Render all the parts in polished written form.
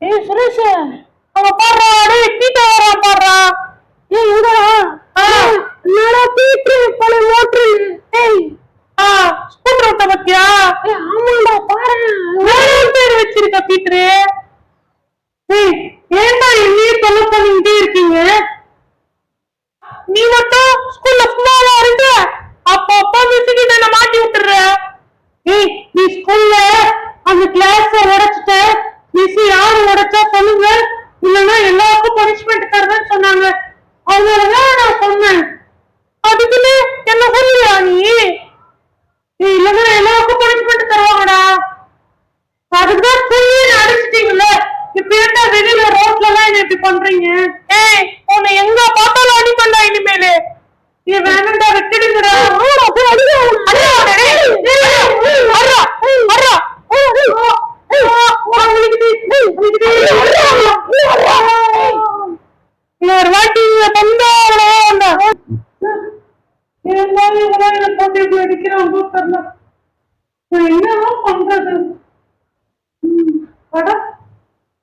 ஏய் சுரேஷ், அவ பாடுறா, டேய் பீட்டர் வரா பாடுறா. ஏய் எங்கடா? என்னடா பீட்டர் பல மோட்டர். ஏய் ஸ்கூட்டர் ஓட்ட பத்தியா? ஏய் ஆமாடா பாரு, வேற பேர் வச்சிருக்க பீட்டர். ஏய் ஏன்டா என்னையே தொல்லை பண்ணிட்டே இருக்கீங்க? நீ மட்டும் ஸ்கூல்ல சும்மாவா இருக்க? அப்பா மிஸ்ஸுக்கு என்ன மாட்டி விட்டுற. ஏய் நீ ஸ்கூல்ல அந்த கிளாஸ் உடைச்சிட்ட, மிஸ் யாரு உடைச்சா சொல்லுங்க, இல்லைன்னா எல்லாருக்கும் பனிஷ்மெண்ட் தருவேன்னு சொன்னாங்க. அதனாலதான் நான் சொன்னேன். அதுக்குன்னு என்ன சொல்லுவியா நீ? இல்லைன்னா எல்லாருக்கும் பனிஷ்மெண்ட் தருவாங்கடா. அதுக்குதான் ஸ்கூல்ல அடிச்சிட்டீங்கல்ல, இப்ப ஏன்டா வெளியில ரோட்ல எல்லாம் என்ன இப்படி பண்றீங்க? ஏய் உன்னை எங்க பார்த்தாலும் அடி பண்ணா இனிமேலு. நீ வேணாண்டா விட்டுடுங்கடா. இன்னொரு வாட்டி போட்டு அடிக்கிறான் தெரியல. என்னதான் பண்றது?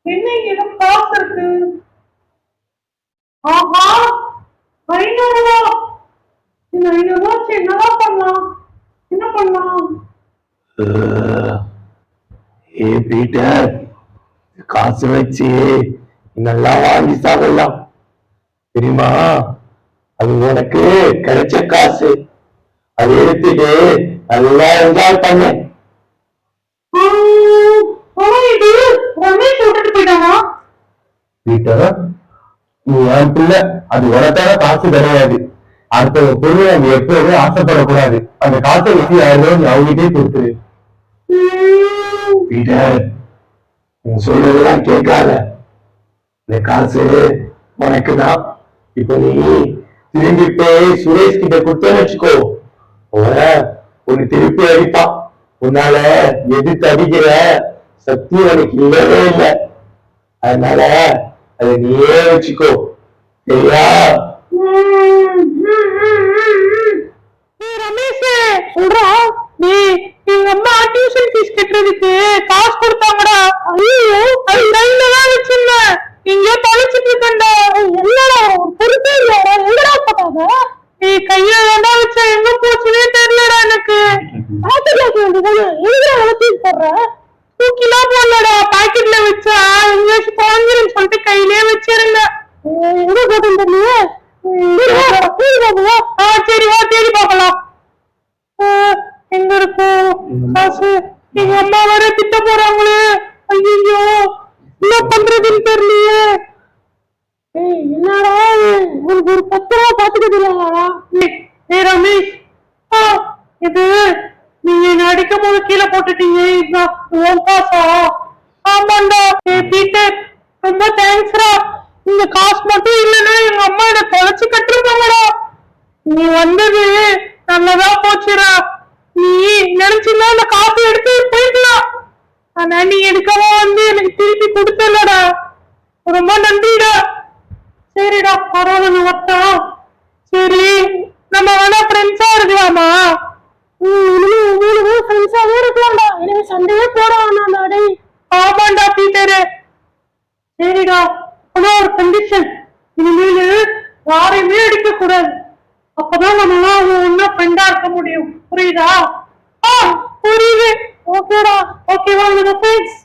என்ன ஏதோ காசு இருக்கு. ஆஹா 500 ரூபா. இந்த 500 ரூபா என்னதான் பண்ணலாம்? என்ன பண்ணலாம்? ஏ பீட்டர், காசு வச்சு நல்லா வாங்கி சாப்பிடலாம் தெரியுமா? அது உனக்கு கிடைச்ச காசு, அதை எடுத்துட்டு நல்லா என்ஜாய் பண்ண. ரமேஷ் விட்டுட்டு போயிட்டானா? பீட்டர், நீ என் பிள்ளை, அது உனக்கான காசு கிடையாது. அடுத்த பொருளை நம்ம எப்பவுமே ஆசைப்படக்கூடாது. அந்த காசை வச்சு யாரும் அவங்கிட்டே கொடுத்துரு. பீட்டர், நீ சொல்றதெல்லாம் கேட்காத. இந்த காசு உனக்குதான். இப்ப நீ திரும்பி போய் சுரேஷ் கிட்ட கொடுத்தேன்னு வச்சுக்கோ, உன்னை திருப்பி அடிப்பான். உன்னால எதிர்த்து அடிக்கிற சக்தி உனக்கு இல்லவே இல்லை. அதனால அதை நீயே வச்சுக்கோ, சரியா? ரமேஷ் சொல்றா, நீ எங்க அம்மா டியூஷன் ஃபீஸ் கட்டுறதுக்கு காசு கொடுத்தாங்கடா. ஐயோ அது கையில தான் வச்சிருந்தேன், இங்க தொலைச்சிட்டு இருக்கேன்டா. என்னடா பொறுப்பே இல்லடா, எங்கடா போட்டாங்க? நீ கையில வேண்டா வச்ச, எங்க போச்சுன்னே தெரியலடா எனக்கு. தூக்கிலாம் போடலடா, பாக்கெட்ல வச்சா எங்கேயாச்சும் குழஞ்சிரும் சொல்லிட்டு கையிலே வச்சிருந்தேன். எங்க போட்டு தெரியல. சரி வா தேடி பார்க்கலாம். எங்க இருக்கும் காசு? எங்க அம்மா வர திட்ட போறாங்களே. ஐயோ என்ன பண்றதுன்னு தெரியலையே. என்னடா உங்களுக்கு ஒரு 10 ரூபா பாத்துக்க தெரியாதா? ரமேஷ், இது நீங்க என்ன அடிக்கும் போது கீழே போட்டுட்டீங்க, இதுதான் உன் காசா? ஆமாண்டா. பீட்டர் ரொம்ப தேங்க்ஸ்ரா. இந்த காசு மட்டும் இல்லைன்னா எங்க அம்மா என்ன தொலைச்சு கட்டிருப்பாங்கடா. நீ வந்தது நல்லதா போச்சுடா. நீ நினைச்சிருந்தா அந்த காசு எடுத்து போயிடலாம். ஆனா நீ எடுக்காம வந்து எனக்கு திருப்பி கொடுத்தலடா. ரொம்ப நன்றிடா. சரிடா பரவாயில்ல வட்டம். சரி நம்ம வேணா ஃப்ரெண்ட்ஸா இருக்கலாமா? ஃப்ரெண்ட்ஸாவே இருக்கலாம்டா. எனக்கு சண்டையே போட வேணாம்டா. ஆமாண்டா பீட்டரு. சரிடா, ஆனா ஒரு கண்டிஷன், இனிமேலு யாரையுமே அடிக்க கூடாது. அப்பதான் நம்ம இன்னும் ஃப்ரெண்டா இருக்க முடியும். புரியுதா? புரியுது. ஓகேடா. ஓகேவா ஃப்ரெண்ட்ஸ்?